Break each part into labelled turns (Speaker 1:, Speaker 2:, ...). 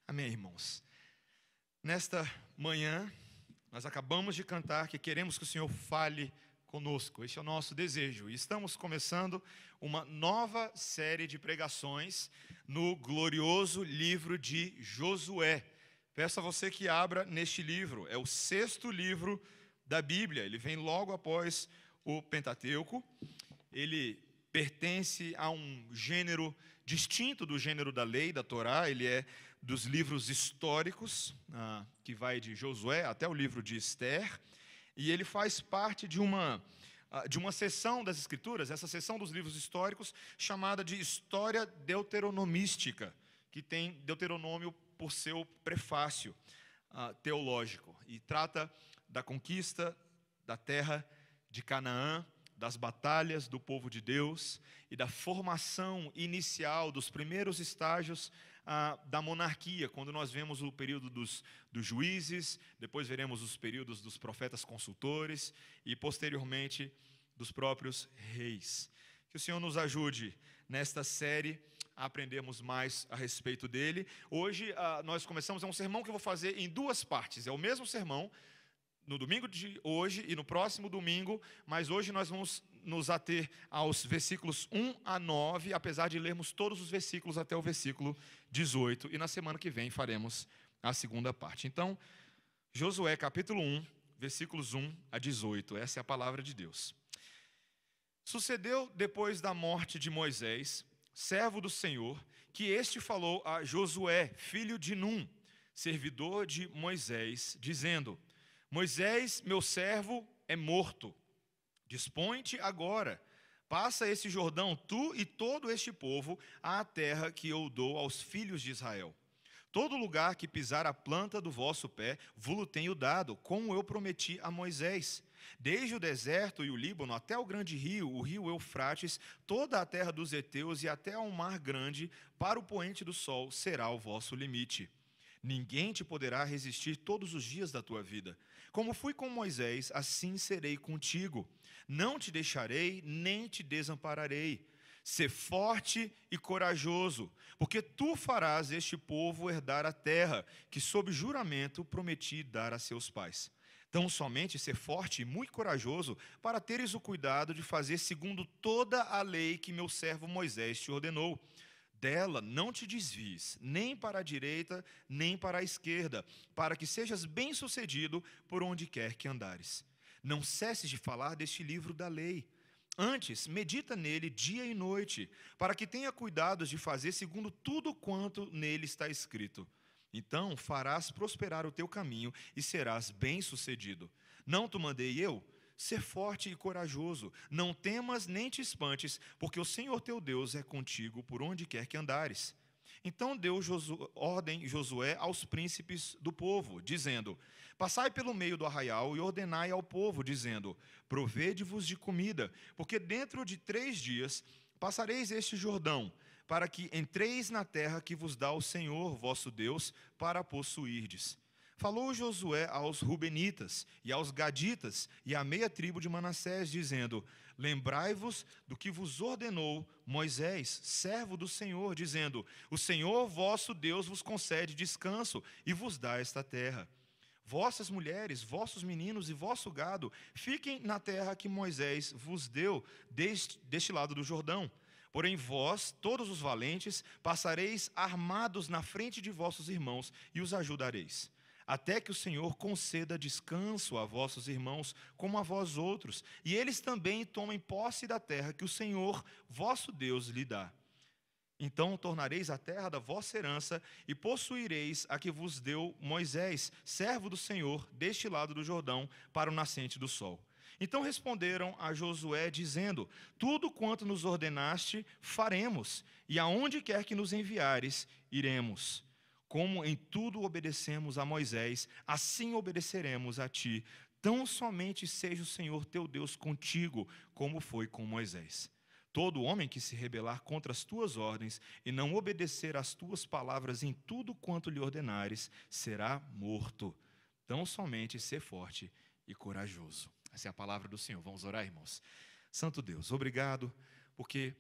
Speaker 1: Amém, irmãos. Nesta manhã, nós acabamos de cantar que queremos que o Senhor fale conosco. Esse é o nosso desejo. E estamos começando uma nova série de pregações no glorioso livro de Josué. Peço a você que abra neste livro. É o 6º livro da Bíblia. Ele vem logo após o Pentateuco. Ele pertence a um gênero distinto do gênero da lei, da Torá. Ele é dos livros históricos, que vai de Josué até o livro de Esther, e ele faz parte de uma seção das Escrituras, essa seção dos livros históricos, chamada de História Deuteronomística, que tem Deuteronômio por seu prefácio teológico, e trata da conquista da terra de Canaã, das batalhas do povo de Deus e da formação inicial dos primeiros estágios da monarquia, quando nós vemos o período dos juízes, depois veremos os períodos dos profetas consultores e, posteriormente, dos próprios reis. Que o Senhor nos ajude nesta série a aprendermos mais a respeito dele. Hoje nós começamos, é um sermão que eu vou fazer em 2 partes, é o mesmo sermão, no domingo de hoje e no próximo domingo, mas hoje nós vamos nos ater aos versículos 1 a 9, apesar de lermos todos os versículos até o versículo 18, e na semana que vem faremos a segunda parte. Então, Josué capítulo 1, versículos 1 a 18, essa é a palavra de Deus. Sucedeu depois da morte de Moisés, servo do Senhor, que este falou a Josué, filho de Num, servidor de Moisés, dizendo: Moisés, meu servo, é morto. Dispõe-te agora, passa esse Jordão, tu e todo este povo, à terra que eu dou aos filhos de Israel. Todo lugar que pisar a planta do vosso pé, vo-lo tenho dado, como eu prometi a Moisés. Desde o deserto e o Líbano até o grande rio, o rio Eufrates, toda a terra dos heteus e até ao mar grande, para o poente do sol, será o vosso limite. Ninguém te poderá resistir todos os dias da tua vida. Como fui com Moisés, assim serei contigo. Não te deixarei, nem te desampararei. Sê forte e corajoso, porque tu farás este povo herdar a terra, que sob juramento prometi dar a seus pais. Tão somente ser forte e muito corajoso, para teres o cuidado de fazer segundo toda a lei que meu servo Moisés te ordenou. Dela não te desvies, nem para a direita, nem para a esquerda, para que sejas bem-sucedido por onde quer que andares. Não cesses de falar deste livro da lei. Antes, medita nele dia e noite, para que tenha cuidado de fazer segundo tudo quanto nele está escrito. Então farás prosperar o teu caminho e serás bem-sucedido. Não te mandei eu? Ser forte e corajoso, não temas nem te espantes, porque o Senhor teu Deus é contigo por onde quer que andares. Então deu ordem Josué aos príncipes do povo, dizendo: Passai pelo meio do arraial e ordenai ao povo, dizendo: Provede-vos de comida, porque dentro de 3 dias passareis este Jordão, para que entreis na terra que vos dá o Senhor vosso Deus, para a possuirdes. Falou Josué aos Rubenitas e aos Gaditas e à meia tribo de Manassés, dizendo: Lembrai-vos do que vos ordenou Moisés, servo do Senhor, dizendo: O Senhor vosso Deus vos concede descanso e vos dá esta terra. Vossas mulheres, vossos meninos e vosso gado fiquem na terra que Moisés vos deu deste lado do Jordão. Porém vós, todos os valentes, passareis armados na frente de vossos irmãos e os ajudareis, até que o Senhor conceda descanso a vossos irmãos, como a vós outros, e eles também tomem posse da terra que o Senhor, vosso Deus, lhe dá. Então tornareis a terra da vossa herança, e possuireis a que vos deu Moisés, servo do Senhor, deste lado do Jordão, para o nascente do sol. Então responderam a Josué, dizendo: Tudo quanto nos ordenaste, faremos, e aonde quer que nos enviares, iremos. Como em tudo obedecemos a Moisés, assim obedeceremos a ti. Tão somente seja o Senhor teu Deus contigo, como foi com Moisés. Todo homem que se rebelar contra as tuas ordens e não obedecer às tuas palavras em tudo quanto lhe ordenares, será morto. Tão somente ser forte e corajoso. Essa é a palavra do Senhor. Vamos orar, irmãos. Santo Deus, obrigado, porque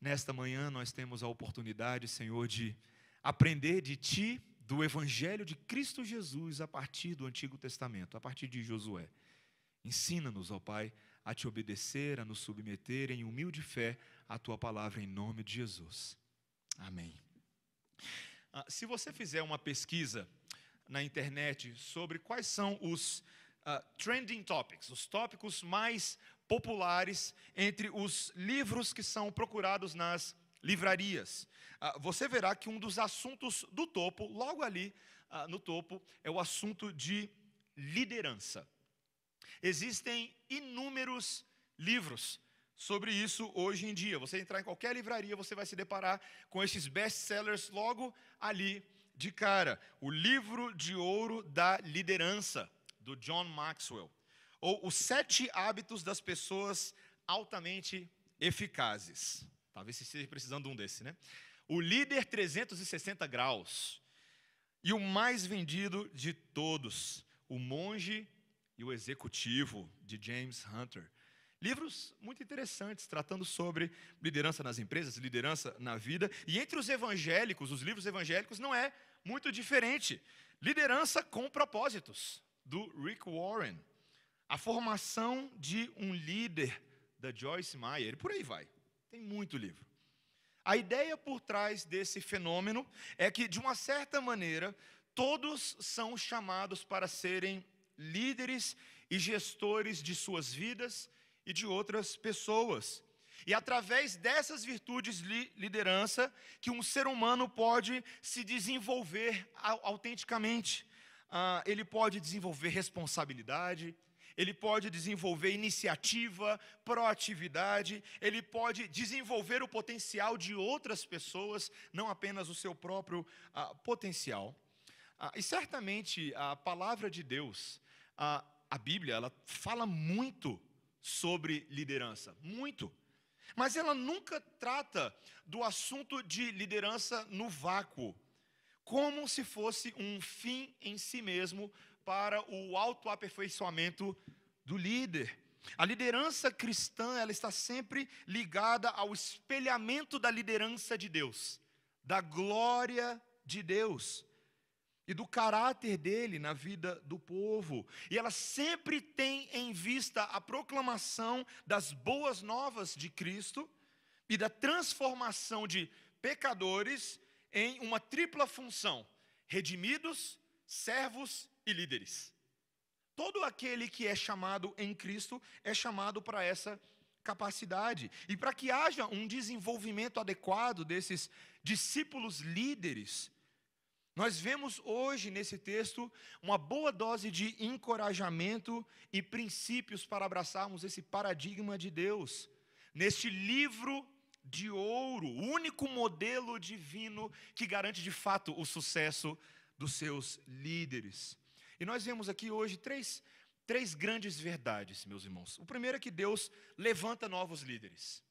Speaker 1: nesta manhã nós temos a oportunidade, Senhor, de aprender de Ti, do Evangelho de Cristo Jesus a partir do Antigo Testamento, a partir de Josué. Ensina-nos, ó Pai, a te obedecer, a nos submeter em humilde fé à tua palavra, em nome de Jesus. Amém. Se você fizer uma pesquisa na internet sobre quais são os trending topics, os tópicos mais populares entre os livros que são procurados nas livrarias, você verá que um dos assuntos do topo, logo ali no topo, é o assunto de liderança. Existem inúmeros livros sobre isso hoje em dia. Você entrar em qualquer livraria, você vai se deparar com esses best-sellers logo ali de cara. O Livro de Ouro da Liderança, do John Maxwell. Ou Os 7 Hábitos das Pessoas Altamente Eficazes. Talvez você esteja precisando de um desse, né? O Líder 360 Graus. E o mais vendido de todos, O Monge e o Executivo, de James Hunter. Livros muito interessantes, tratando sobre liderança nas empresas, liderança na vida. E entre os evangélicos, os livros evangélicos, não é muito diferente. Liderança com Propósitos, do Rick Warren. A Formação de um Líder, da Joyce Meyer. E por aí vai. Tem muito livro. A ideia por trás desse fenômeno é que, de uma certa maneira, todos são chamados para serem líderes e gestores de suas vidas e de outras pessoas. E através dessas virtudes de liderança que um ser humano pode se desenvolver autenticamente. Ele pode desenvolver responsabilidade, ele pode desenvolver iniciativa, proatividade, ele pode desenvolver o potencial de outras pessoas, não apenas o seu próprio potencial. E certamente a palavra de Deus, a Bíblia, ela fala muito sobre liderança, muito. Mas ela nunca trata do assunto de liderança no vácuo, como se fosse um fim em si mesmo para o autoaperfeiçoamento do líder. A liderança cristã, ela está sempre ligada ao espelhamento da liderança de Deus, da glória de Deus e do caráter dele na vida do povo. E ela sempre tem em vista a proclamação das boas novas de Cristo e da transformação de pecadores em uma tripla função: redimidos, servos e líderes. Todo aquele que é chamado em Cristo é chamado para essa capacidade. E para que haja um desenvolvimento adequado desses discípulos líderes, nós vemos hoje nesse texto uma boa dose de encorajamento e princípios para abraçarmos esse paradigma de Deus. Neste livro de ouro, o único modelo divino que garante de fato o sucesso dos seus líderes. E nós vemos aqui hoje três grandes verdades, meus irmãos. O primeiro é que Deus levanta novos líderes.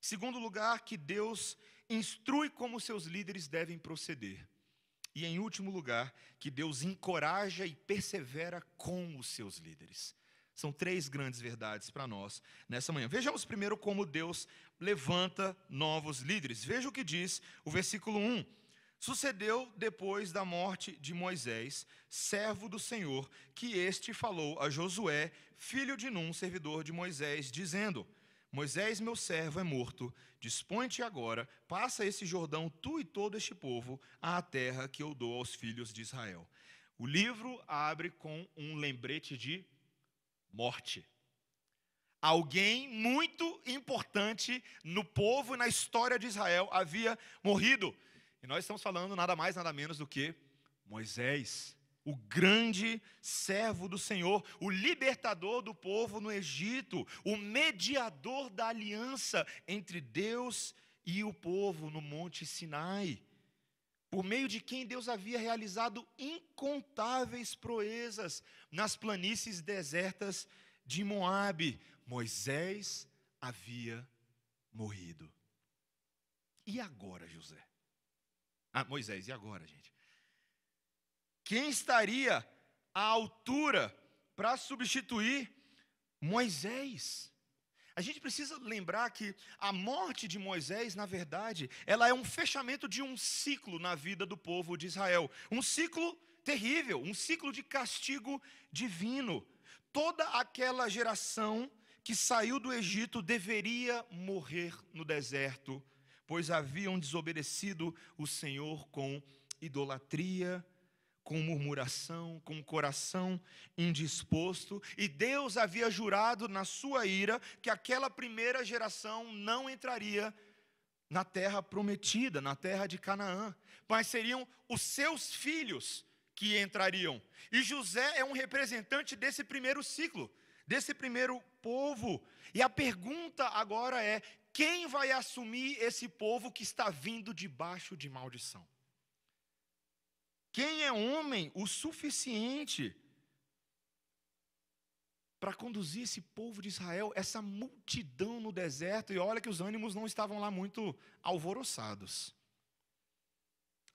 Speaker 1: Segundo lugar, que Deus instrui como seus líderes devem proceder. E em último lugar, que Deus encoraja e persevera com os seus líderes. São 3 grandes verdades para nós nessa manhã. Vejamos primeiro como Deus levanta novos líderes. Veja o que diz o versículo 1. Sucedeu depois da morte de Moisés, servo do Senhor, que este falou a Josué, filho de Num, servidor de Moisés, dizendo: Moisés, meu servo, é morto. Dispõe-te agora, passa esse Jordão, tu e todo este povo, à terra que eu dou aos filhos de Israel. O livro abre com um lembrete de morte. Alguém muito importante no povo e na história de Israel havia morrido. E nós estamos falando nada mais, nada menos do que Moisés, o grande servo do Senhor, o libertador do povo no Egito, o mediador da aliança entre Deus e o povo no Monte Sinai, por meio de quem Deus havia realizado incontáveis proezas nas planícies desertas de Moabe. Moisés havia morrido. E agora, José? Moisés, e agora, gente? Quem estaria à altura para substituir Moisés? A gente precisa lembrar que a morte de Moisés, na verdade, ela é um fechamento de um ciclo na vida do povo de Israel. Um ciclo terrível, um ciclo de castigo divino. Toda aquela geração que saiu do Egito deveria morrer no deserto, pois haviam desobedecido o Senhor com idolatria, com murmuração, com o coração indisposto, e Deus havia jurado na sua ira que aquela primeira geração não entraria na terra prometida, na terra de Canaã, mas seriam os seus filhos que entrariam. E José é um representante desse primeiro ciclo, desse primeiro povo. E a pergunta agora é: quem vai assumir esse povo que está vindo debaixo de maldição? Quem é homem o suficiente para conduzir esse povo de Israel, essa multidão no deserto? E olha que os ânimos não estavam lá muito alvoroçados.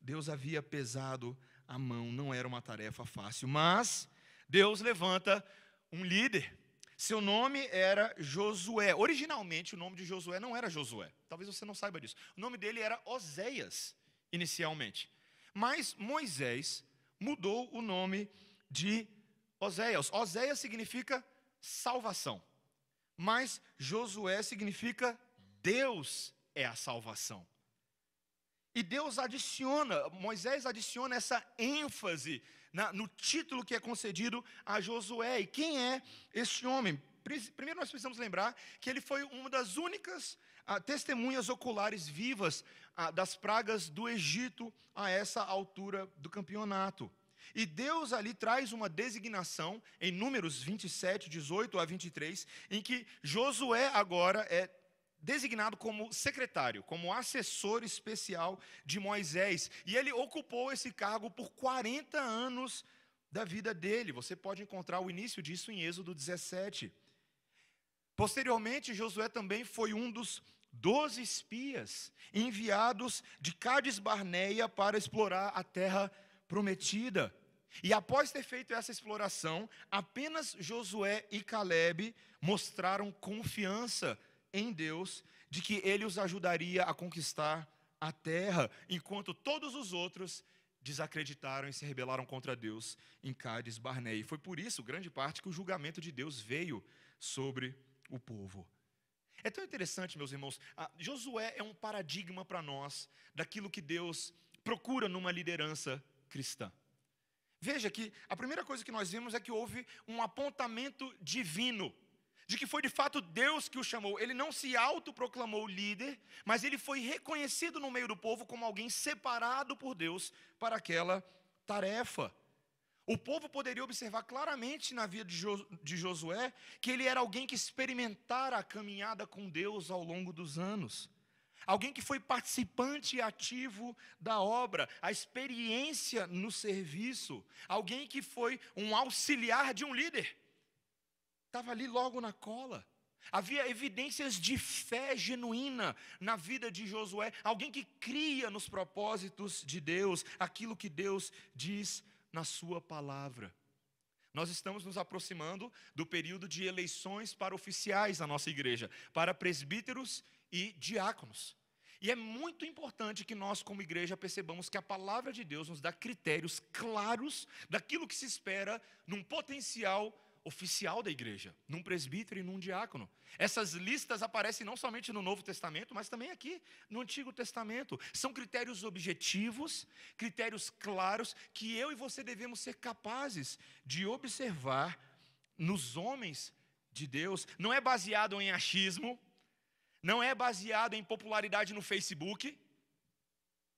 Speaker 1: Deus havia pesado a mão, não era uma tarefa fácil, mas Deus levanta um líder. Seu nome era Josué. Originalmente o nome de Josué não era Josué, talvez você não saiba disso. O nome dele era Oséias, inicialmente. Mas Moisés mudou o nome de Oséias. Oséias significa salvação, mas Josué significa Deus é a salvação. E Deus adiciona, Moisés adiciona essa ênfase no título que é concedido a Josué. E quem é este homem? Primeiro nós precisamos lembrar que ele foi uma das únicas testemunhas oculares vivas das pragas do Egito a essa altura do campeonato. E Deus ali traz uma designação em Números 27, 18 a 23, em que Josué agora é designado como secretário, como assessor especial de Moisés. E ele ocupou esse cargo por 40 anos da vida dele. Você pode encontrar o início disso em Êxodo 17. Posteriormente, Josué também foi um dos 12 espias enviados de Cádiz Barneia para explorar a terra prometida. E após ter feito essa exploração, apenas Josué e Calebe mostraram confiança em Deus, de que ele os ajudaria a conquistar a terra, enquanto todos os outros desacreditaram e se rebelaram contra Deus em Cádiz Barneia. E foi por isso, grande parte, que o julgamento de Deus veio sobre o povo. É tão interessante, meus irmãos, Josué é um paradigma para nós daquilo que Deus procura numa liderança cristã. Veja que a primeira coisa que nós vimos é que houve um apontamento divino, de que foi de fato Deus que o chamou. Ele não se autoproclamou líder, mas ele foi reconhecido no meio do povo como alguém separado por Deus para aquela tarefa. O povo poderia observar claramente na vida de Josué que ele era alguém que experimentara a caminhada com Deus ao longo dos anos. Alguém que foi participante ativo da obra, a experiência no serviço. Alguém que foi um auxiliar de um líder. Estava ali logo na cola. Havia evidências de fé genuína na vida de Josué. Alguém que cria nos propósitos de Deus, aquilo que Deus diz na sua palavra. Nós estamos nos aproximando do período de eleições para oficiais na nossa igreja, para presbíteros e diáconos. E é muito importante que nós, como igreja, percebamos que a palavra de Deus nos dá critérios claros daquilo que se espera num potencial oficial da igreja, num presbítero e num diácono. Essas listas aparecem não somente no Novo Testamento, mas também aqui no Antigo Testamento. São critérios objetivos, critérios claros, que eu e você devemos ser capazes de observar nos homens de Deus. Não é baseado em achismo, não é baseado em popularidade no Facebook,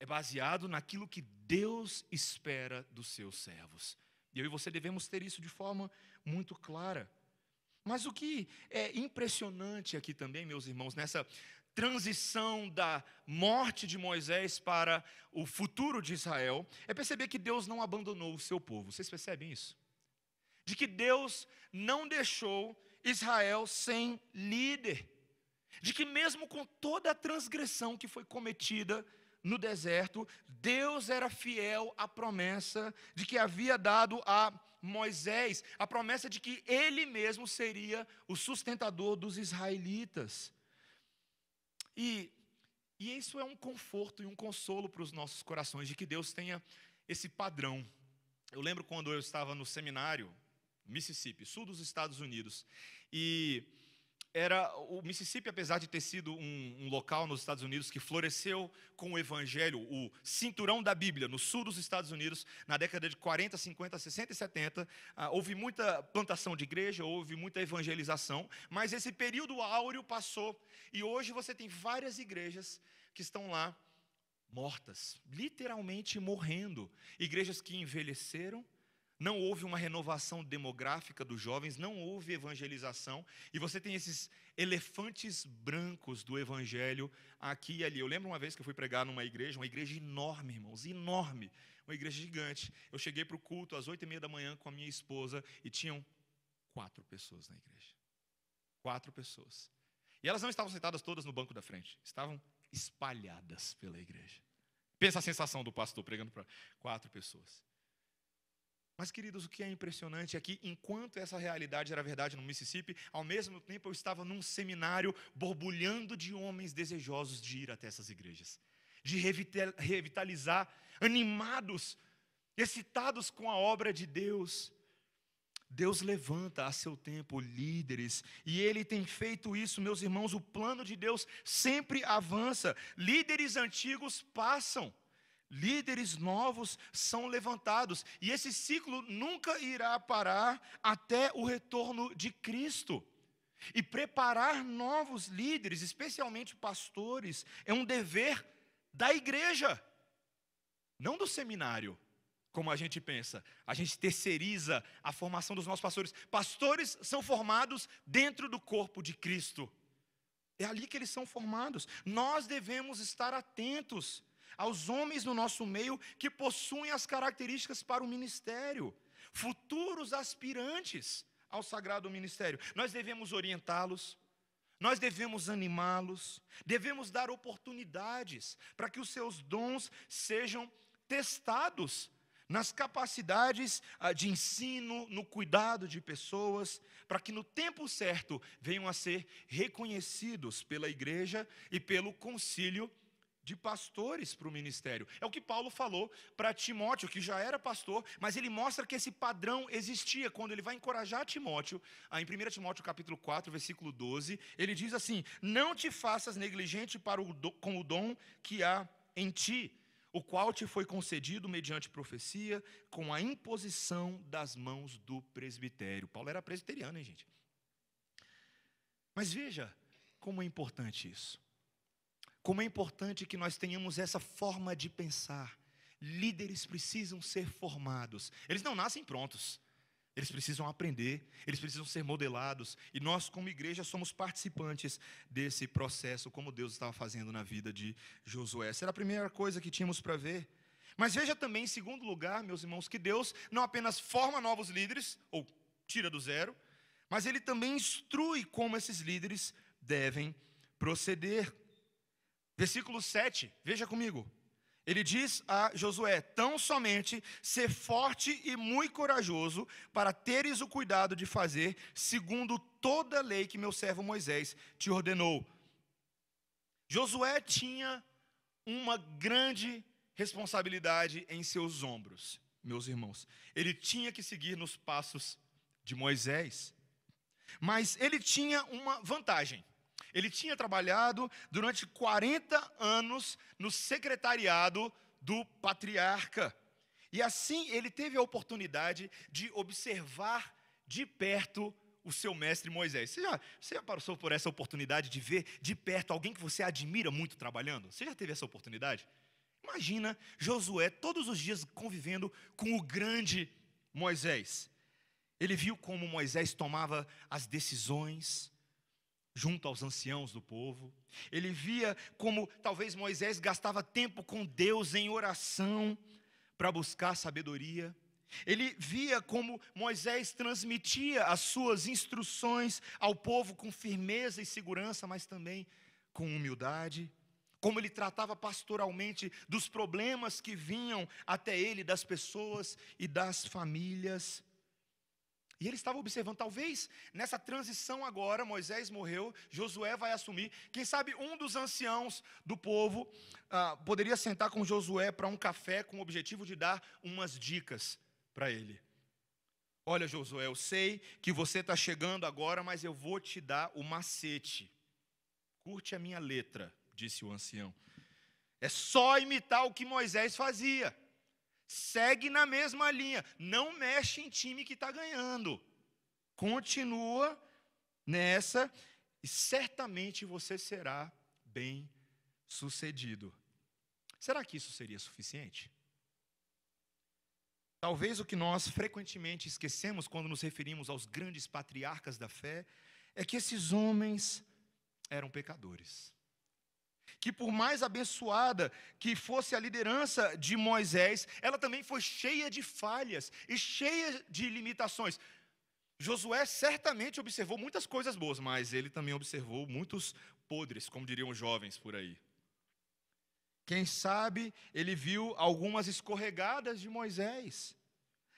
Speaker 1: é baseado naquilo que Deus espera dos seus servos. E eu e você devemos ter isso de forma muito clara. Mas o que é impressionante aqui também, meus irmãos, nessa transição da morte de Moisés para o futuro de Israel, é perceber que Deus não abandonou o seu povo. Vocês percebem isso? De que Deus não deixou Israel sem líder. De que mesmo com toda a transgressão que foi cometida no deserto, Deus era fiel à promessa de que havia dado a Moisés, a promessa de que ele mesmo seria o sustentador dos israelitas. E isso é um conforto e um consolo para os nossos corações, de que Deus tenha esse padrão. Eu lembro quando eu estava no seminário, Mississippi, sul dos Estados Unidos, e o Mississippi, apesar de ter sido um local nos Estados Unidos que floresceu com o Evangelho, o cinturão da Bíblia, no sul dos Estados Unidos, na década de 40, 50, 60 e 70, houve muita plantação de igreja, houve muita evangelização, mas esse período áureo passou, e hoje você tem várias igrejas que estão lá mortas, literalmente morrendo, igrejas que envelheceram. Não houve uma renovação demográfica dos jovens, não houve evangelização, e você tem esses elefantes brancos do evangelho aqui e ali. Eu lembro uma vez que eu fui pregar numa igreja, uma igreja enorme, irmãos, enorme, uma igreja gigante. Eu cheguei para o culto às 8h30 da manhã com a minha esposa e tinham 4 pessoas na igreja. 4 pessoas. E elas não estavam sentadas todas no banco da frente, estavam espalhadas pela igreja. Pensa a sensação do pastor pregando para 4 pessoas. Mas, queridos, o que é impressionante é que, enquanto essa realidade era verdade no Mississippi, ao mesmo tempo eu estava num seminário borbulhando de homens desejosos de ir até essas igrejas, de revitalizar, animados, excitados com a obra de Deus. Deus levanta a seu tempo líderes, e Ele tem feito isso, meus irmãos. O plano de Deus sempre avança, líderes antigos passam, líderes novos são levantados, e esse ciclo nunca irá parar até o retorno de Cristo. E preparar novos líderes, especialmente pastores, é um dever da igreja, não do seminário, como a gente pensa. A gente terceiriza a formação dos nossos pastores. Pastores são formados dentro do corpo de Cristo, é ali que eles são formados. Nós devemos estar atentos aos homens no nosso meio que possuem as características para o ministério, futuros aspirantes ao sagrado ministério. Nós devemos orientá-los, nós devemos animá-los, devemos dar oportunidades para que os seus dons sejam testados nas capacidades de ensino, no cuidado de pessoas, para que no tempo certo venham a ser reconhecidos pela igreja e pelo concílio de pastores para o ministério. É o que Paulo falou para Timóteo, que já era pastor, mas ele mostra que esse padrão existia quando ele vai encorajar Timóteo, em 1 Timóteo capítulo 4, versículo 12, ele diz assim: não te faças negligente com o dom que há em ti, o qual te foi concedido mediante profecia, com a imposição das mãos do presbitério. Paulo era presbiteriano, hein, gente? Mas veja como é importante isso. Como é importante que nós tenhamos essa forma de pensar. Líderes precisam ser formados. Eles não nascem prontos. Eles precisam aprender, eles precisam ser modelados. E nós, como igreja, somos participantes desse processo, como Deus estava fazendo na vida de Josué. Essa era a primeira coisa que tínhamos para ver. Mas veja também, em segundo lugar, meus irmãos, que Deus não apenas forma novos líderes, ou tira do zero, mas Ele também instrui como esses líderes devem proceder. Versículo 7, veja comigo. Ele diz a Josué: tão somente ser forte e muito corajoso, para teres o cuidado de fazer segundo toda a lei que meu servo Moisés te ordenou. Josué tinha uma grande responsabilidade em seus ombros, meus irmãos. Ele tinha que seguir nos passos de Moisés, mas ele tinha uma vantagem. Ele tinha trabalhado durante 40 anos no secretariado do patriarca. E assim ele teve a oportunidade de observar de perto o seu mestre Moisés. Você já passou por essa oportunidade de ver de perto alguém que você admira muito trabalhando? Você já teve essa oportunidade? Imagina Josué todos os dias convivendo com o grande Moisés. Ele viu como Moisés tomava as decisões junto aos anciãos do povo. Ele via como talvez Moisés gastava tempo com Deus em oração para buscar sabedoria. Ele via como Moisés transmitia as suas instruções ao povo com firmeza e segurança, mas também com humildade. como ele tratava pastoralmente dos problemas que vinham até ele, das pessoas e das famílias. E ele estava observando, talvez nessa transição agora, Moisés morreu, Josué vai assumir. Quem sabe um dos anciãos do povo poderia sentar com Josué para um café com o objetivo de dar umas dicas para ele. Olha, Josué, eu sei que você está chegando agora, mas eu vou te dar o macete. Curte a minha letra, disse o ancião. É só imitar o que Moisés fazia. Segue na mesma linha. Não mexe em time que está ganhando. Continua nessa e certamente você será bem sucedido. Será que isso seria suficiente? Talvez o que nós frequentemente esquecemos quando nos referimos aos grandes patriarcas da fé é que esses homens eram pecadores. Que por mais abençoada que fosse a liderança de Moisés, ela também foi cheia de falhas e cheia de limitações. Josué certamente observou muitas coisas boas, mas ele também observou muitos podres, como diriam os jovens por aí. Quem sabe ele viu algumas escorregadas de Moisés,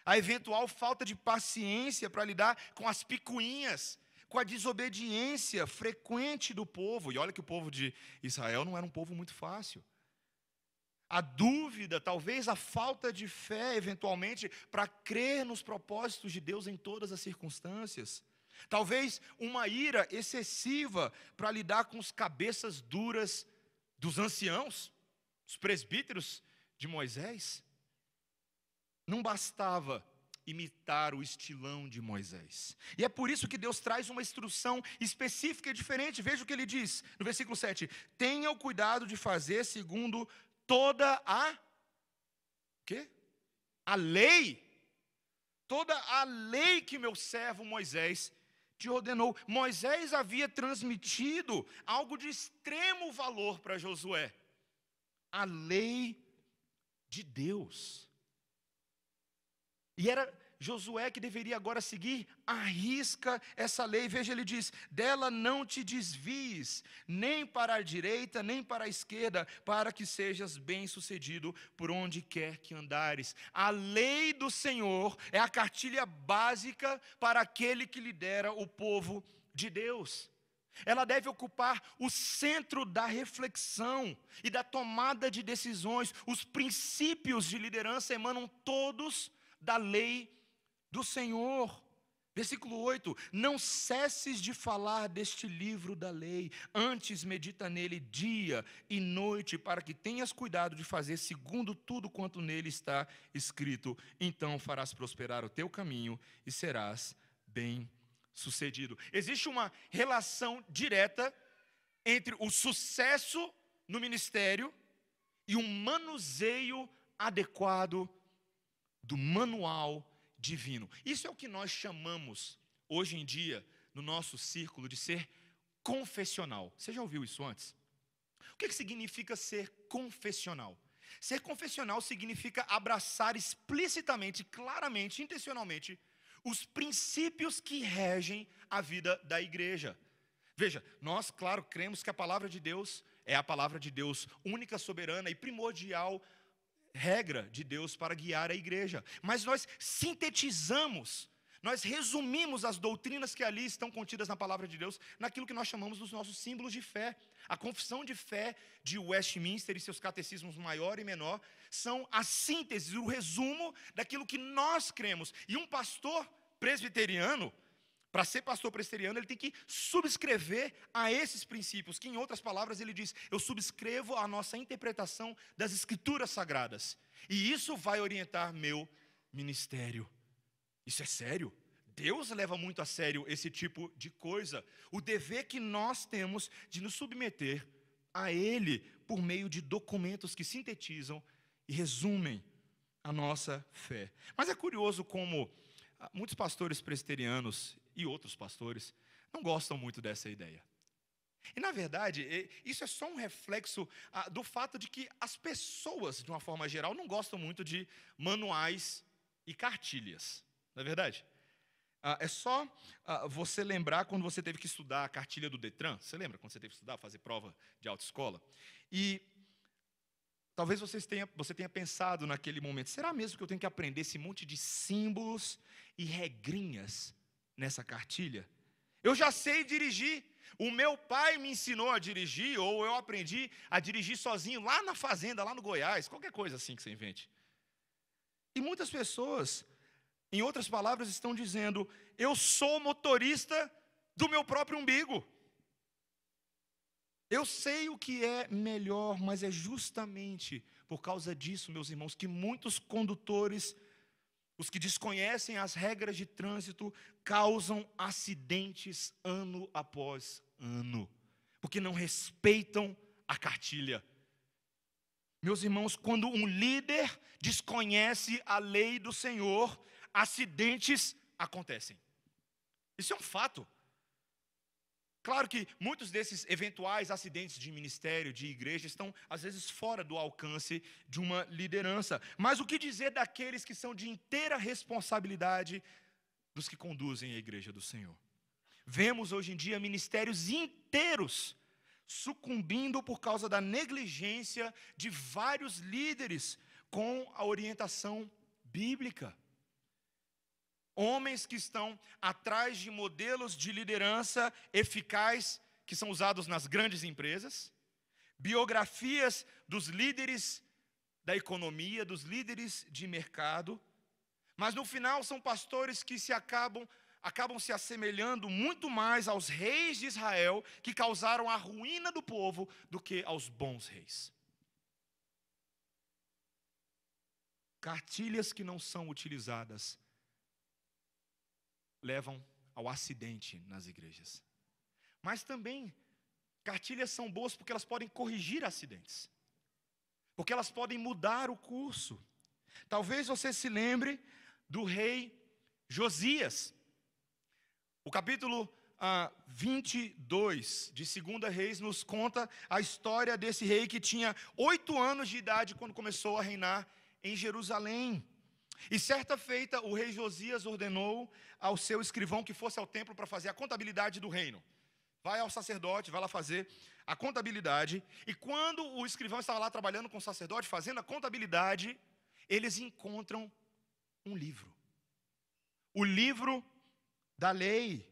Speaker 1: a eventual falta de paciência para lidar com as picuinhas, com a desobediência frequente do povo. E olha que o povo de Israel não era um povo muito fácil. A dúvida, talvez a falta de fé, eventualmente, para crer nos propósitos de Deus em todas as circunstâncias. Talvez uma ira excessiva para lidar com os cabeças duras dos anciãos, os presbíteros de Moisés. Não bastava imitar o estilão de Moisés. E é por isso que Deus traz uma instrução específica e diferente. Veja o que ele diz no versículo 7. Tenha o cuidado de fazer segundo toda a... quê? A lei. Toda a lei que meu servo Moisés te ordenou. Moisés havia transmitido algo de extremo valor para Josué. A lei de Deus. E era Josué que deveria agora seguir à risca essa lei. Veja, ele diz, dela não te desvies, nem para a direita, nem para a esquerda, para que sejas bem-sucedido por onde quer que andares. A lei do Senhor é a cartilha básica para aquele que lidera o povo de Deus. Ela deve ocupar o centro da reflexão e da tomada de decisões. Os princípios de liderança emanam todos da lei do Senhor. Versículo 8, não cesses de falar deste livro da lei, antes medita nele dia e noite, para que tenhas cuidado de fazer segundo tudo quanto nele está escrito. Então farás prosperar o teu caminho e serás bem-sucedido. Existe uma relação direta entre o sucesso no ministério e um manuseio adequado do manual divino. Isso é o que nós chamamos, hoje em dia, no nosso círculo, de ser confessional. Você já ouviu isso antes? O que significa ser confessional? Ser confessional significa abraçar explicitamente, claramente, intencionalmente, os princípios que regem a vida da igreja. Veja, nós, claro, cremos que a palavra de Deus é a palavra de Deus única, soberana e primordial regra de Deus para guiar a igreja. Mas nós sintetizamos, nós resumimos as doutrinas que ali estão contidas na palavra de Deus naquilo que nós chamamos dos nossos símbolos de fé. A confissão de fé de Westminster e seus catecismos maior e menor são a síntese, o resumo daquilo que nós cremos. E um pastor presbiteriano, para ser pastor presbiteriano, ele tem que subscrever a esses princípios, que em outras palavras ele diz, eu subscrevo a nossa interpretação das escrituras sagradas. E isso vai orientar meu ministério. Isso é sério. Deus leva muito a sério esse tipo de coisa. O dever que nós temos de nos submeter a Ele por meio de documentos que sintetizam e resumem a nossa fé. Mas é curioso como muitos pastores presbiterianos e outros pastores não gostam muito dessa ideia. E, na verdade, isso é só um reflexo do fato de que as pessoas, de uma forma geral, não gostam muito de manuais e cartilhas. Não é verdade? É só você lembrar quando você teve que estudar a cartilha do Detran. Você lembra quando você teve que estudar, fazer prova de autoescola? E talvez você tenha pensado naquele momento, será mesmo que eu tenho que aprender esse monte de símbolos e regrinhas nessa cartilha? Eu já sei dirigir. O meu pai me ensinou a dirigir, ou eu aprendi a dirigir sozinho lá na fazenda, lá no Goiás, qualquer coisa assim que você invente. E muitas pessoas, em outras palavras, estão dizendo, eu sou motorista do meu próprio umbigo. Eu sei o que é melhor, mas é justamente por causa disso, meus irmãos, que muitos condutores, os que desconhecem as regras de trânsito, causam acidentes ano após ano, porque não respeitam a cartilha. Meus irmãos, quando um líder desconhece a lei do Senhor, acidentes acontecem. Isso é um fato. Claro que muitos desses eventuais acidentes de ministério, de igreja, estão às vezes fora do alcance de uma liderança. Mas o que dizer daqueles que são de inteira responsabilidade dos que conduzem a igreja do Senhor? Vemos hoje em dia ministérios inteiros sucumbindo por causa da negligência de vários líderes com a orientação bíblica. Homens que estão atrás de modelos de liderança eficaz, que são usados nas grandes empresas, biografias dos líderes da economia, dos líderes de mercado, mas no final são pastores que acabam se assemelhando muito mais aos reis de Israel, que causaram a ruína do povo, do que aos bons reis. Cartilhas que não são utilizadas levam ao acidente nas igrejas. Mas também, cartilhas são boas porque elas podem corrigir acidentes. Porque elas podem mudar o curso. Talvez você se lembre do rei Josias. O capítulo 22 de 2 Reis nos conta a história desse rei que tinha 8 anos de idade quando começou a reinar em Jerusalém. E certa feita, o rei Josias ordenou ao seu escrivão que fosse ao templo para fazer a contabilidade do reino. Vai ao sacerdote, vai lá fazer a contabilidade. E quando o escrivão estava lá trabalhando com o sacerdote, fazendo a contabilidade, eles encontram um livro. O livro da lei.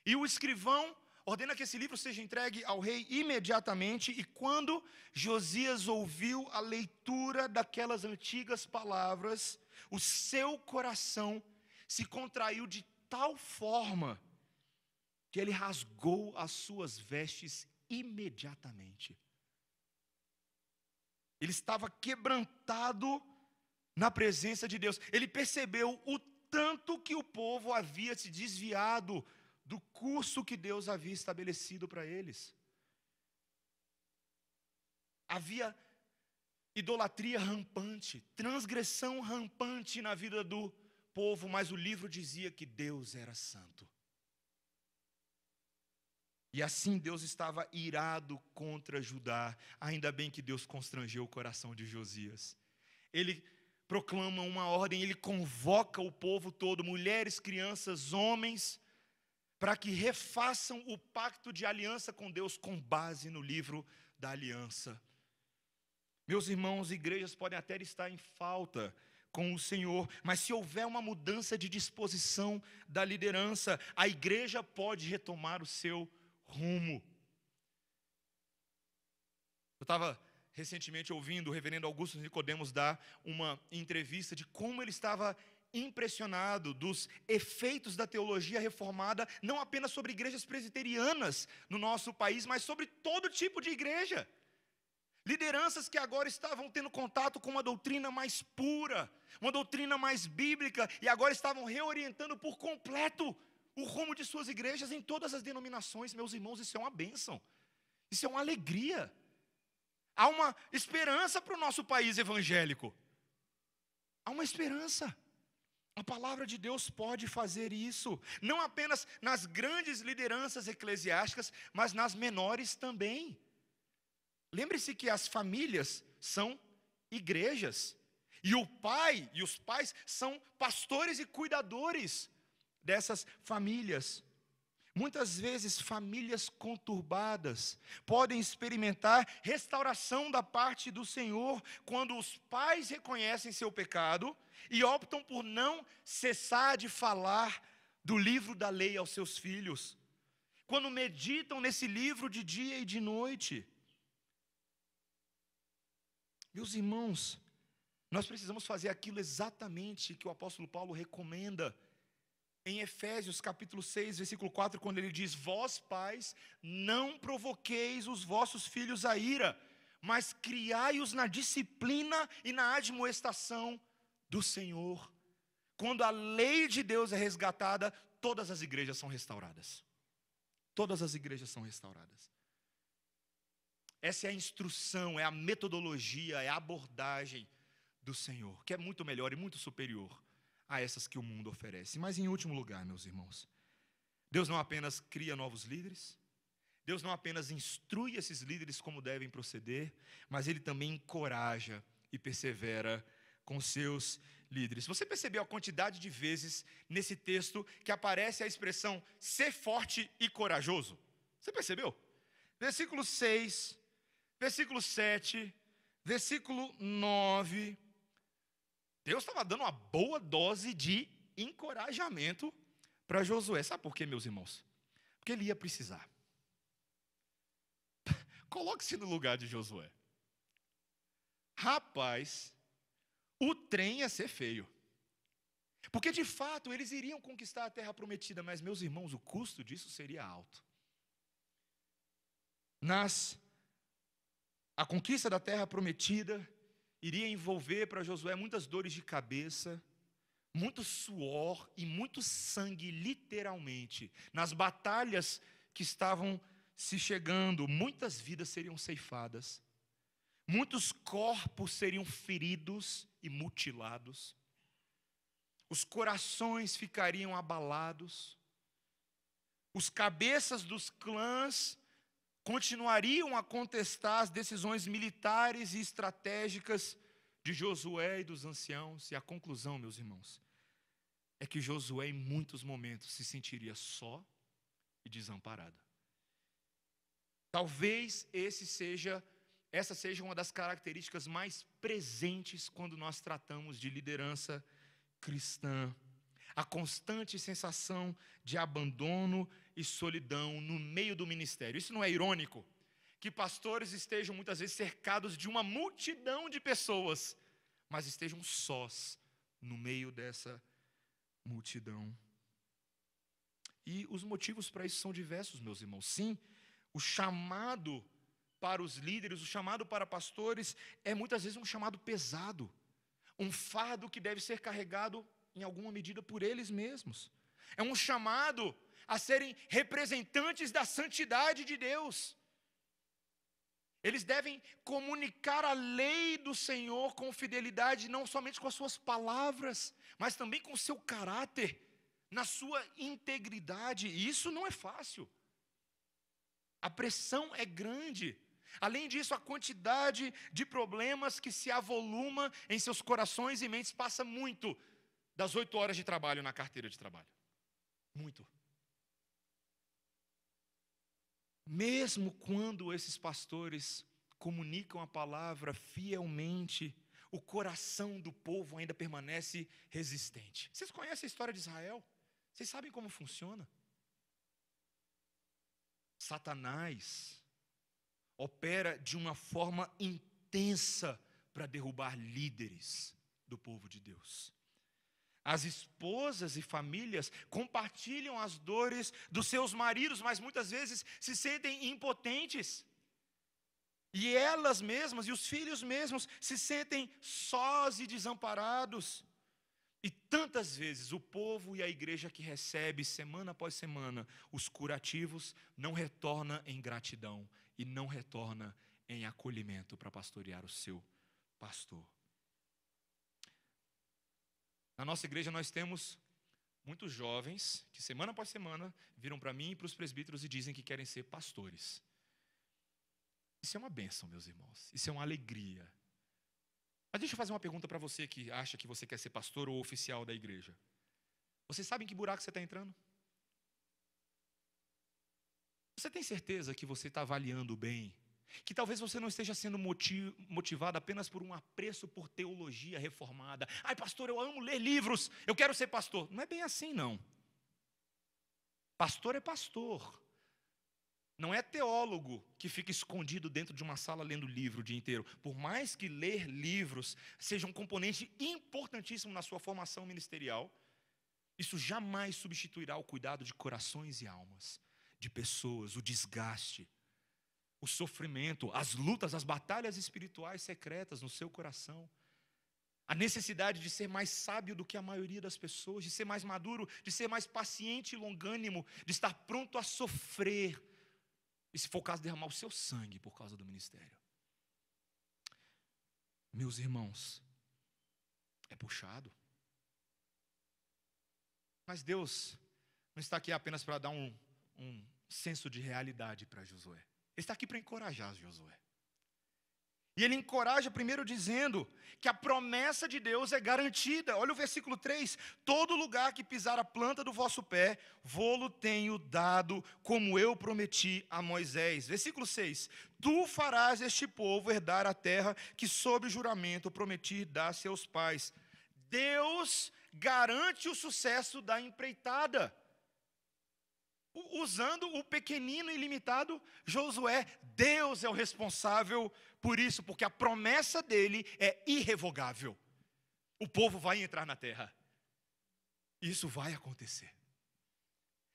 Speaker 1: E o escrivão ordena que esse livro seja entregue ao rei imediatamente. E quando Josias ouviu a leitura daquelas antigas palavras, o seu coração se contraiu de tal forma que ele rasgou as suas vestes imediatamente. Ele estava quebrantado na presença de Deus. Ele percebeu o tanto que o povo havia se desviado do curso que Deus havia estabelecido para eles. Havia idolatria rampante, transgressão rampante na vida do povo, mas o livro dizia que Deus era santo. E assim Deus estava irado contra Judá. Ainda bem que Deus constrangeu o coração de Josias. Ele proclama uma ordem, ele convoca o povo todo, mulheres, crianças, homens, para que refaçam o pacto de aliança com Deus com base no livro da aliança. Meus irmãos, igrejas podem até estar em falta com o Senhor, mas se houver uma mudança de disposição da liderança, a igreja pode retomar o seu rumo. Eu estava recentemente ouvindo o reverendo Augusto Nicodemos dar uma entrevista de como ele estava impressionado dos efeitos da teologia reformada, não apenas sobre igrejas presbiterianas no nosso país, mas sobre todo tipo de igreja. Lideranças que agora estavam tendo contato com uma doutrina mais pura, uma doutrina mais bíblica, e agora estavam reorientando por completo o rumo de suas igrejas em todas as denominações. Meus irmãos, isso é uma bênção, isso é uma alegria. Há uma esperança para o nosso país evangélico. Há uma esperança. A palavra de Deus pode fazer isso, não apenas nas grandes lideranças eclesiásticas, mas nas menores também. Lembre-se que as famílias são igrejas, e o pai e os pais são pastores e cuidadores dessas famílias. Muitas vezes, famílias conturbadas podem experimentar restauração da parte do Senhor quando os pais reconhecem seu pecado e optam por não cessar de falar do livro da lei aos seus filhos. Quando meditam nesse livro de dia e de noite. Meus irmãos, nós precisamos fazer aquilo exatamente que o apóstolo Paulo recomenda em Efésios capítulo 6, versículo 4, quando ele diz: vós, pais, não provoqueis os vossos filhos a ira, mas criai-os na disciplina e na admoestação do Senhor. Quando a lei de Deus é resgatada, todas as igrejas são restauradas. Todas as igrejas são restauradas. Essa é a instrução, é a metodologia, é a abordagem do Senhor, que é muito melhor e muito superior a essas que o mundo oferece. Mas em último lugar, meus irmãos, Deus não apenas cria novos líderes, Deus não apenas instrui esses líderes como devem proceder, mas Ele também encoraja e persevera com seus líderes. Você percebeu a quantidade de vezes nesse texto que aparece a expressão ser forte e corajoso? Você percebeu? Versículo 6, versículo 7, versículo 9... Deus estava dando uma boa dose de encorajamento para Josué. Sabe por quê, meus irmãos? Porque ele ia precisar. Coloque-se no lugar de Josué. Rapaz, o trem ia ser feio. Porque, de fato, eles iriam conquistar a terra prometida, mas, meus irmãos, o custo disso seria alto. A conquista da terra prometida iria envolver para Josué muitas dores de cabeça, muito suor e muito sangue, literalmente. Nas batalhas que estavam se chegando, muitas vidas seriam ceifadas, muitos corpos seriam feridos e mutilados, os corações ficariam abalados, os cabeças dos clãs continuariam a contestar as decisões militares e estratégicas de Josué e dos anciãos. E a conclusão, meus irmãos, é que Josué em muitos momentos se sentiria só e desamparado. Talvez essa seja uma das características mais presentes quando nós tratamos de liderança cristã. A constante sensação de abandono e solidão no meio do ministério. Isso não é irônico? Que pastores estejam muitas vezes cercados de uma multidão de pessoas, mas estejam sós no meio dessa multidão. E os motivos para isso são diversos, meus irmãos. Sim, o chamado para os líderes, o chamado para pastores é muitas vezes um chamado pesado, um fardo que deve ser carregado em alguma medida por eles mesmos. É um chamado a serem representantes da santidade de Deus. Eles devem comunicar a lei do Senhor com fidelidade, não somente com as suas palavras, mas também com o seu caráter, na sua integridade. E isso não é fácil. A pressão é grande. Além disso, a quantidade de problemas que se avoluma em seus corações e mentes passa muito das 8 horas de trabalho na carteira de trabalho. Muito. Mesmo quando esses pastores comunicam a palavra fielmente, o coração do povo ainda permanece resistente. Vocês conhecem a história de Israel? Vocês sabem como funciona? Satanás opera de uma forma intensa para derrubar líderes do povo de Deus. As esposas e famílias compartilham as dores dos seus maridos, mas muitas vezes se sentem impotentes. E elas mesmas e os filhos mesmos se sentem sós e desamparados. E tantas vezes o povo e a igreja que recebe semana após semana os curativos não retorna em gratidão e não retorna em acolhimento para pastorear o seu pastor. Na nossa igreja nós temos muitos jovens que semana após semana viram para mim e para os presbíteros e dizem que querem ser pastores. Isso é uma bênção, meus irmãos. Isso é uma alegria. Mas deixa eu fazer uma pergunta para você que acha que você quer ser pastor ou oficial da igreja. Você sabe em que buraco você está entrando? Você tem certeza que você está avaliando bem? Que talvez você não esteja sendo motivado apenas por um apreço por teologia reformada. Ai, pastor, eu amo ler livros, eu quero ser pastor. Não é bem assim, não. Pastor é pastor. Não é teólogo que fica escondido dentro de uma sala lendo livro o dia inteiro. Por mais que ler livros seja um componente importantíssimo na sua formação ministerial, isso jamais substituirá o cuidado de corações e almas, de pessoas, o desgaste, o sofrimento, as lutas, as batalhas espirituais secretas no seu coração. A necessidade de ser mais sábio do que a maioria das pessoas, de ser mais maduro, de ser mais paciente e longânimo, de estar pronto a sofrer. E se for o caso, derramar o seu sangue por causa do ministério. Meus irmãos, é puxado. Mas Deus não está aqui apenas para dar um senso de realidade para Josué. Ele está aqui para encorajar Josué. E ele encoraja primeiro dizendo que a promessa de Deus é garantida. Olha o versículo 3. Todo lugar que pisar a planta do vosso pé, vô-lo tenho dado, como eu prometi a Moisés. Versículo 6. Tu farás este povo herdar a terra que sob juramento prometi dar a seus pais. Deus garante o sucesso da empreitada. Usando o pequenino e limitado Josué, Deus é o responsável por isso, porque a promessa dele é irrevogável. O povo vai entrar na terra. Isso vai acontecer.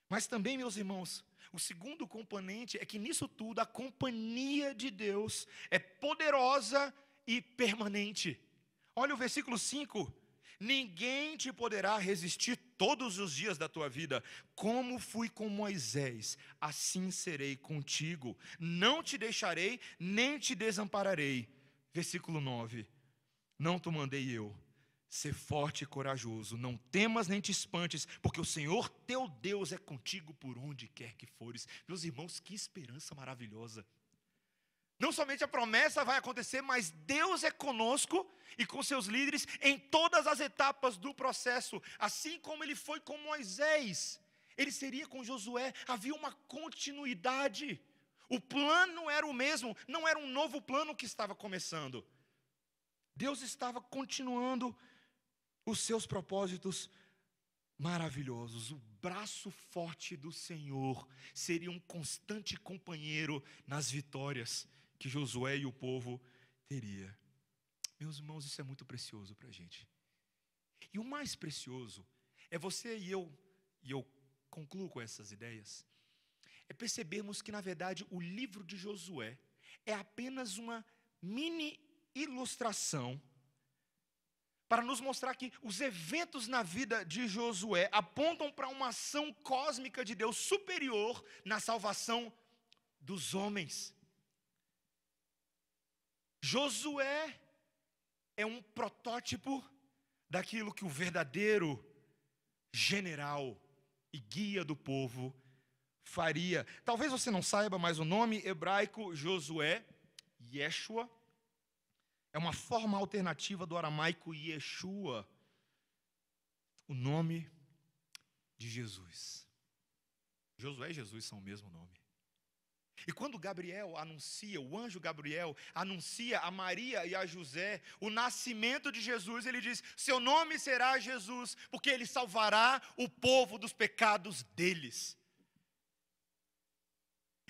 Speaker 1: Mas também, meus irmãos, o segundo componente é que nisso tudo a companhia de Deus é poderosa e permanente. Olha o versículo 5. Ninguém te poderá resistir todos os dias da tua vida. Como fui com Moisés, assim serei contigo. Não te deixarei, nem te desampararei. Versículo 9. Não te mandei eu. Ser forte e corajoso. Não temas nem te espantes, porque o Senhor teu Deus é contigo por onde quer que fores. Meus irmãos, que esperança maravilhosa. Não somente a promessa vai acontecer, mas Deus é conosco e com seus líderes em todas as etapas do processo. Assim como ele foi com Moisés, ele seria com Josué. Havia uma continuidade. O plano era o mesmo, não era um novo plano que estava começando. Deus estava continuando os seus propósitos maravilhosos. O braço forte do Senhor seria um constante companheiro nas vitórias que Josué e o povo teria. Meus irmãos, isso é muito precioso para a gente. E o mais precioso é você e eu concluo com essas ideias, é percebermos que, na verdade, o livro de Josué é apenas uma mini ilustração para nos mostrar que os eventos na vida de Josué apontam para uma ação cósmica de Deus superior na salvação dos homens. Josué é um protótipo daquilo que o verdadeiro general e guia do povo faria. Talvez você não saiba, mas o nome hebraico Josué, Yeshua, é uma forma alternativa do aramaico Yeshua, o nome de Jesus. Josué e Jesus são o mesmo nome. E quando Gabriel anuncia, o anjo Gabriel anuncia a Maria e a José o nascimento de Jesus, ele diz: seu nome será Jesus, porque ele salvará o povo dos pecados deles.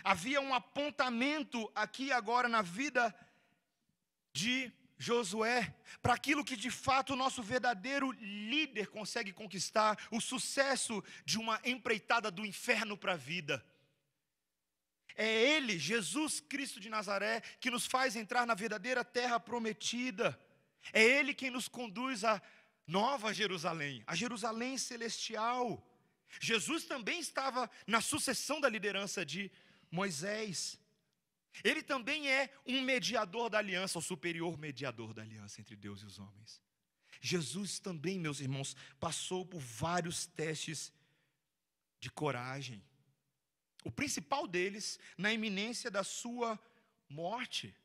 Speaker 1: Havia um apontamento aqui agora na vida de Josué para aquilo que de fato o nosso verdadeiro líder consegue conquistar, o sucesso de uma empreitada do inferno para a vida. É Ele, Jesus Cristo de Nazaré, que nos faz entrar na verdadeira terra prometida. É Ele quem nos conduz à nova Jerusalém, a Jerusalém celestial. Jesus também estava na sucessão da liderança de Moisés. Ele também é um mediador da aliança, o superior mediador da aliança entre Deus e os homens. Jesus também, meus irmãos, passou por vários testes de coragem. O principal deles, na iminência da sua morte.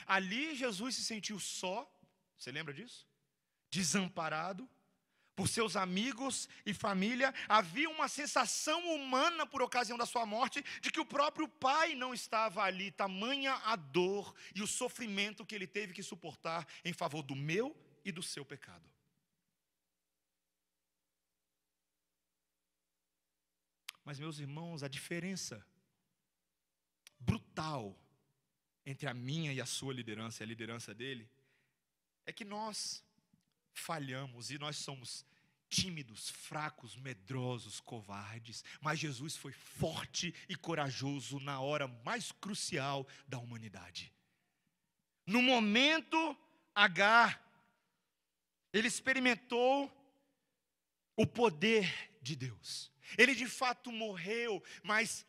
Speaker 1: Ali Jesus se sentiu só, você lembra disso? Desamparado, por seus amigos e família. Havia uma sensação humana por ocasião da sua morte, de que o próprio pai não estava ali, tamanha a dor e o sofrimento que ele teve que suportar em favor do meu e do seu pecado. Mas, meus irmãos, a diferença brutal entre a minha e a sua liderança e a liderança dele, é que nós falhamos e nós somos tímidos, fracos, medrosos, covardes. Mas Jesus foi forte e corajoso na hora mais crucial da humanidade. No momento H, ele experimentou o poder de Deus. Ele de fato morreu, mas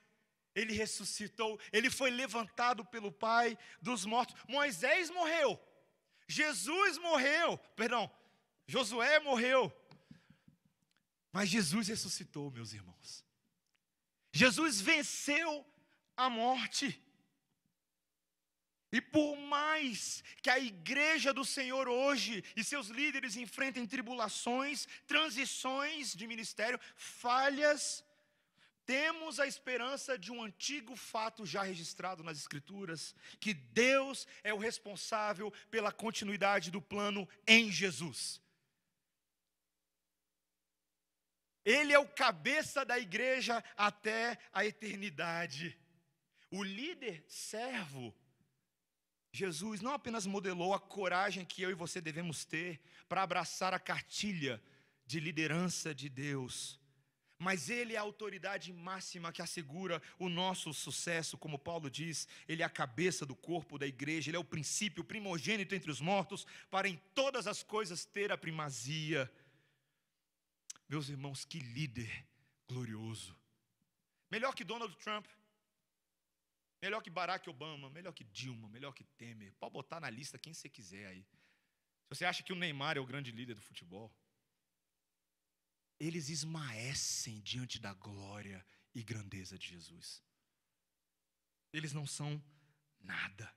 Speaker 1: ele ressuscitou, ele foi levantado pelo Pai dos mortos. Moisés morreu, Josué morreu, mas Jesus ressuscitou, meus irmãos. Jesus venceu a morte. E por mais que a igreja do Senhor hoje e seus líderes enfrentem tribulações, transições de ministério, falhas, temos a esperança de um antigo fato já registrado nas Escrituras, que Deus é o responsável pela continuidade do plano em Jesus. Ele é o cabeça da igreja até a eternidade. O líder servo, Jesus, não apenas modelou a coragem que eu e você devemos ter para abraçar a cartilha de liderança de Deus, mas ele é a autoridade máxima que assegura o nosso sucesso. Como Paulo diz, ele é a cabeça do corpo da igreja, ele é o princípio, o primogênito entre os mortos, para em todas as coisas ter a primazia. Meus irmãos, que líder glorioso. Melhor que Donald Trump, melhor que Barack Obama, melhor que Dilma, melhor que Temer. Pode botar na lista quem você quiser aí. Se você acha que o Neymar é o grande líder do futebol, eles esmaecem diante da glória e grandeza de Jesus. Eles não são nada.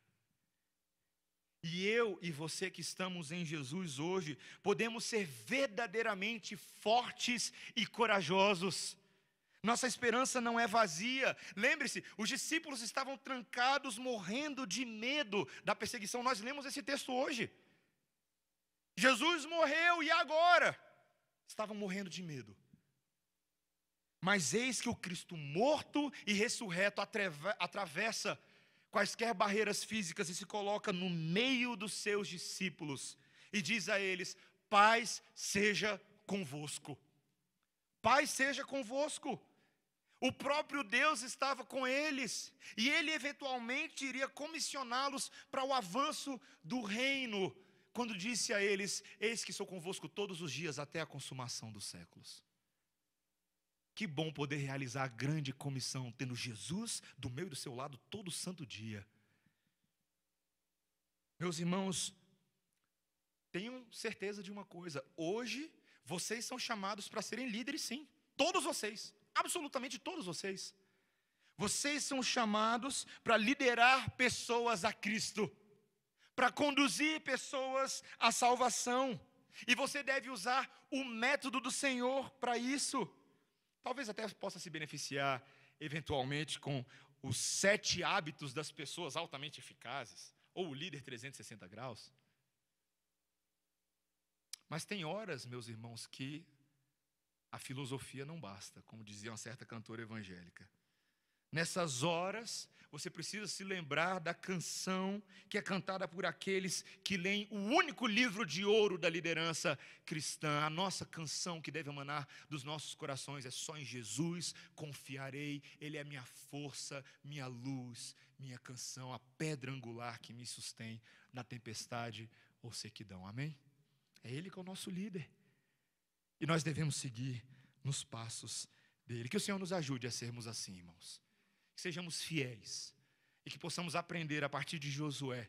Speaker 1: E eu e você que estamos em Jesus hoje, podemos ser verdadeiramente fortes e corajosos. Nossa esperança não é vazia. Lembre-se, os discípulos estavam trancados, morrendo de medo da perseguição. Nós lemos esse texto hoje. Jesus morreu e agora? Estavam morrendo de medo. Mas eis que o Cristo morto e ressurreto atravessa quaisquer barreiras físicas e se coloca no meio dos seus discípulos e diz a eles: paz seja convosco. Paz seja convosco. O próprio Deus estava com eles, e ele eventualmente iria comissioná-los para o avanço do reino, quando disse a eles: eis que sou convosco todos os dias até a consumação dos séculos. Que bom poder realizar a grande comissão, tendo Jesus do meu e do seu lado todo santo dia. Meus irmãos, tenham certeza de uma coisa: hoje vocês são chamados para serem líderes, sim. Todos vocês, absolutamente todos vocês. Vocês são chamados para liderar pessoas a Cristo, para conduzir pessoas à salvação. E você deve usar o método do Senhor para isso. Talvez até possa se beneficiar, eventualmente, com os 7 hábitos das pessoas altamente eficazes, ou o líder 360 graus. Mas tem horas, meus irmãos, que a filosofia não basta, como dizia uma certa cantora evangélica. Nessas horas, você precisa se lembrar da canção que é cantada por aqueles que leem o único livro de ouro da liderança cristã. A nossa canção que deve emanar dos nossos corações é: só em Jesus confiarei, Ele é minha força, minha luz, minha canção, a pedra angular que me sustém na tempestade ou sequidão. Amém? É Ele que é o nosso líder. E nós devemos seguir nos passos dele. Que o Senhor nos ajude a sermos assim, irmãos. Que sejamos fiéis e que possamos aprender a partir de Josué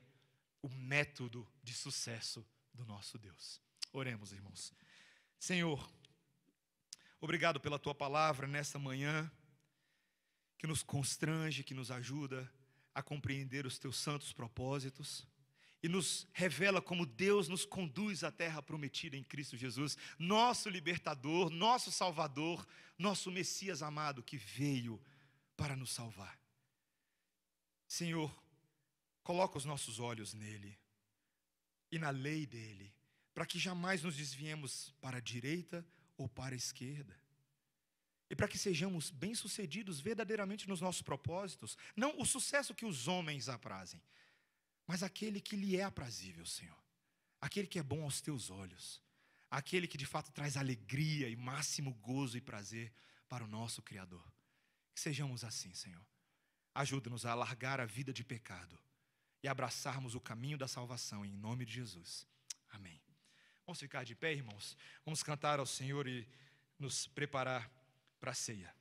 Speaker 1: o método de sucesso do nosso Deus. Oremos, irmãos. Senhor, obrigado pela Tua palavra nesta manhã, que nos constrange, que nos ajuda a compreender os Teus santos propósitos e nos revela como Deus nos conduz à terra prometida em Cristo Jesus, nosso libertador, nosso salvador, nosso Messias amado que veio para nos salvar. Senhor, coloca os nossos olhos nele e na lei dele, para que jamais nos desviemos para a direita ou para a esquerda. E para que sejamos bem-sucedidos verdadeiramente nos nossos propósitos, não o sucesso que os homens aprazem, mas aquele que lhe é aprazível, Senhor. Aquele que é bom aos teus olhos. Aquele que de fato traz alegria e máximo gozo e prazer para o nosso Criador. Que sejamos assim, Senhor. Ajuda-nos a largar a vida de pecado e abraçarmos o caminho da salvação, em nome de Jesus. Amém. Vamos ficar de pé, irmãos? Vamos cantar ao Senhor e nos preparar para a ceia.